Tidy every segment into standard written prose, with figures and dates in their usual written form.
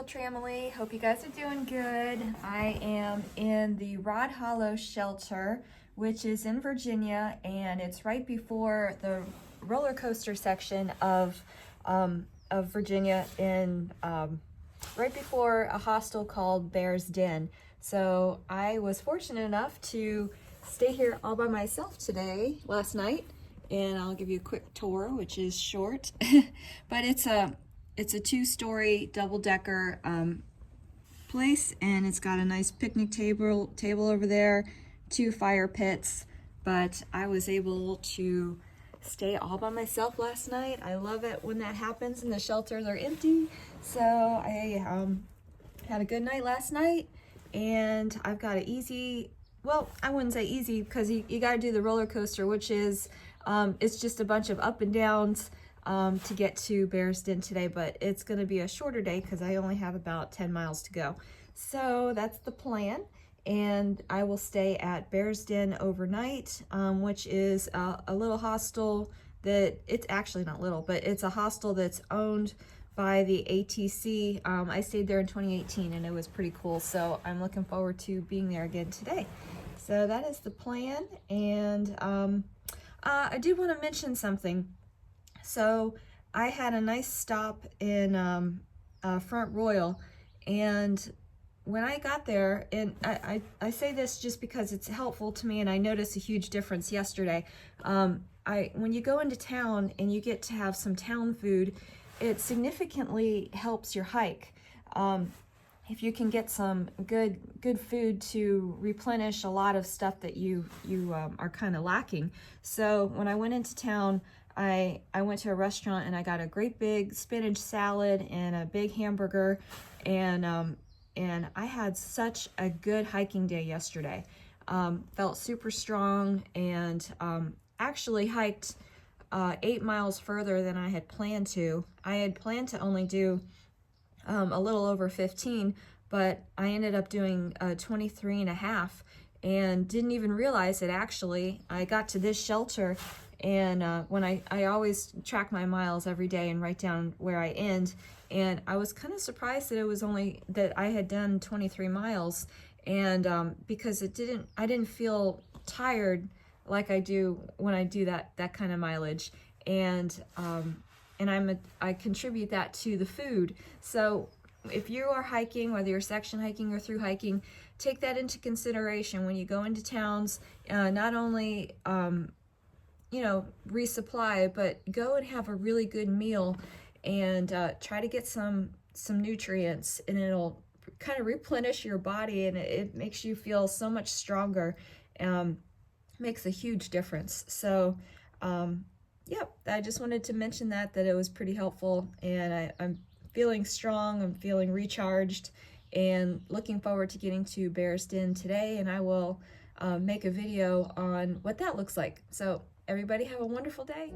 Tramily. Hope you guys are doing good. I am in the Rod Hollow shelter, which is in Virginia, and it's right before the roller coaster section of Virginia, in right before a hostel called Bear's Den. So I was fortunate enough to stay here all by myself last night, and I'll give you a quick tour, which is short, but it's a two-story double-decker place, and it's got a nice picnic table over there, 2 fire pits. But I was able to stay all by myself last night. I love it when that happens and the shelters are empty. So I had a good night last night, and I've got an easy, well, I wouldn't say easy, because you got to do the roller coaster, which is it's just a bunch of up and downs to get to Bear's Den today, but it's going to be a shorter day because I only have about 10 miles to go. So that's the plan, and I will stay at Bear's Den overnight, which is a little hostel that, it's actually not little, but it's a hostel that's owned by the ATC. I stayed there in 2018 and it was pretty cool, so I'm looking forward to being there again today. So that is the plan, and I did want to mention something. So I had a nice stop in Front Royal, and when I got there, and I say this just because it's helpful to me, and I noticed a huge difference yesterday. When you go into town and you get to have some town food, it significantly helps your hike. If you can get some good food to replenish a lot of stuff that you are kind of lacking. So when I went into town, I went to a restaurant and I got a great big spinach salad and a big hamburger, and I had such a good hiking day yesterday. Felt super strong, and actually hiked 8 miles further than I had planned to. I had planned to only do a little over 15, but I ended up doing 23 and a half, and didn't even realize it. Actually, I got to this shelter, and when I always track my miles every day and write down where I end, and I was kind of surprised that it was only that I had done 23 miles, and because I didn't feel tired like I do when I do that kind of mileage, and I contribute that to the food. So if you are hiking, whether you're section hiking or through hiking, take that into consideration when you go into towns. Not only resupply, but go and have a really good meal, and try to get some nutrients, and it'll kind of replenish your body, and it makes you feel so much stronger. Makes a huge difference. So yeah, I just wanted to mention that it was pretty helpful, and I'm feeling strong, I'm feeling recharged, and looking forward to getting to Bear's Den today, and I will make a video on what that looks like. So everybody have a wonderful day.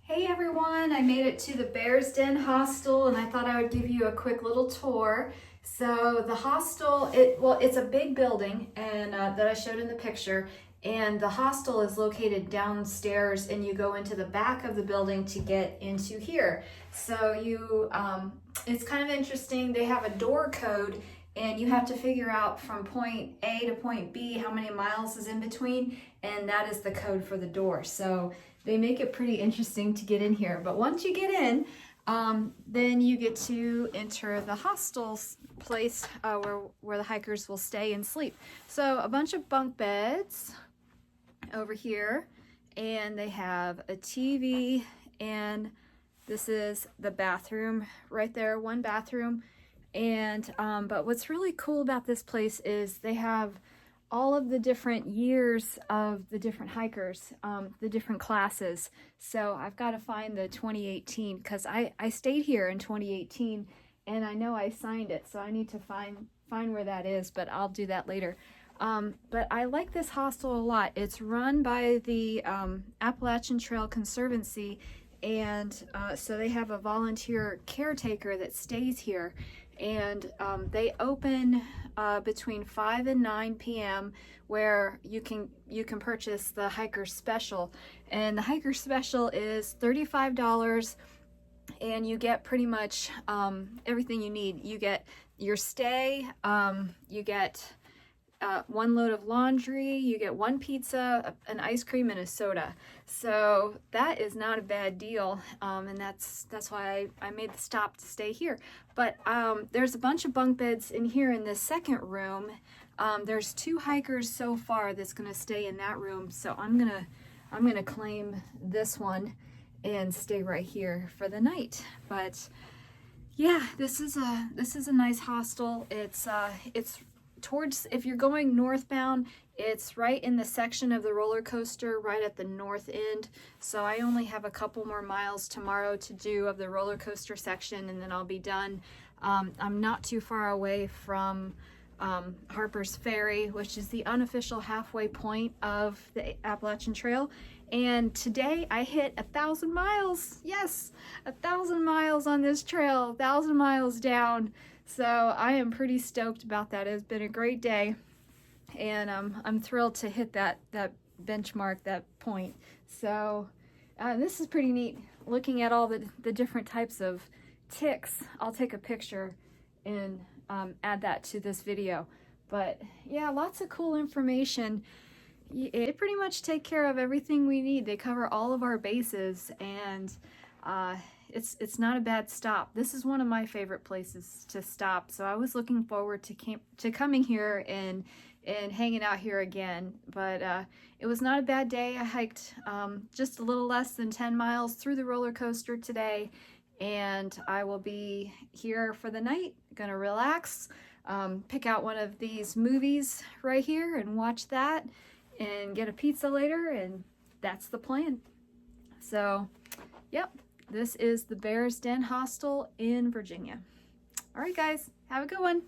Hey everyone, I made it to the Bear's Den hostel, and I thought I would give you a quick little tour. So the hostel, it's a big building, and that I showed in the picture, and the hostel is located downstairs, and you go into the back of the building to get into here. So it's kind of interesting. They have a door code, and you have to figure out from point A to point B how many miles is in between, and that is the code for the door. So they make it pretty interesting to get in here. But once you get in, then you get to enter the hostel place where the hikers will stay and sleep. So a bunch of bunk beds over here, and they have a TV, and this is the bathroom right there, one bathroom. And but what's really cool about this place is they have all of the different years of the different hikers, the different classes. So I've got to find the 2018, because I stayed here in 2018, and I know I signed it, so I need to find where that is, but I'll do that later. But I like this hostel a lot. It's run by the Appalachian Trail Conservancy, and so they have a volunteer caretaker that stays here, and they open between 5 and 9 p.m. where you can purchase the hiker special, and the hiker special is $35, and you get pretty much everything you need. You get your stay, you get 1 load of laundry, you get 1 pizza, an ice cream, and a soda. So that is not a bad deal, and that's why I made the stop to stay here. But there's a bunch of bunk beds in here in this second room. There's 2 hikers so far that's gonna stay in that room, so I'm gonna claim this one and stay right here for the night. But yeah, this is a nice hostel. It's towards, if you're going northbound, it's right in the section of the roller coaster right at the north end. So I only have a couple more miles tomorrow to do of the roller coaster section, and then I'll be done. I'm not too far away from Harpers Ferry, which is the unofficial halfway point of the Appalachian Trail. And today I hit 1,000 miles. Yes, 1,000 miles on this trail, 1,000 miles down. So I am pretty stoked about that. It's been a great day, and I'm thrilled to hit that benchmark, that point. So this is pretty neat, looking at all the different types of ticks. I'll take a picture and add that to this video. But yeah, lots of cool information. They pretty much take care of everything we need. They cover all of our bases, and it's not a bad stop. This is one of my favorite places to stop, so I was looking forward to coming here and hanging out here again. But it was not a bad day. I hiked just a little less than 10 miles through the roller coaster today, and I will be here for the night, gonna relax, pick out one of these movies right here and watch that, and get a pizza later, and that's the plan. So yep, this is the Bears Den Hostel in Virginia. All right, guys, have a good one.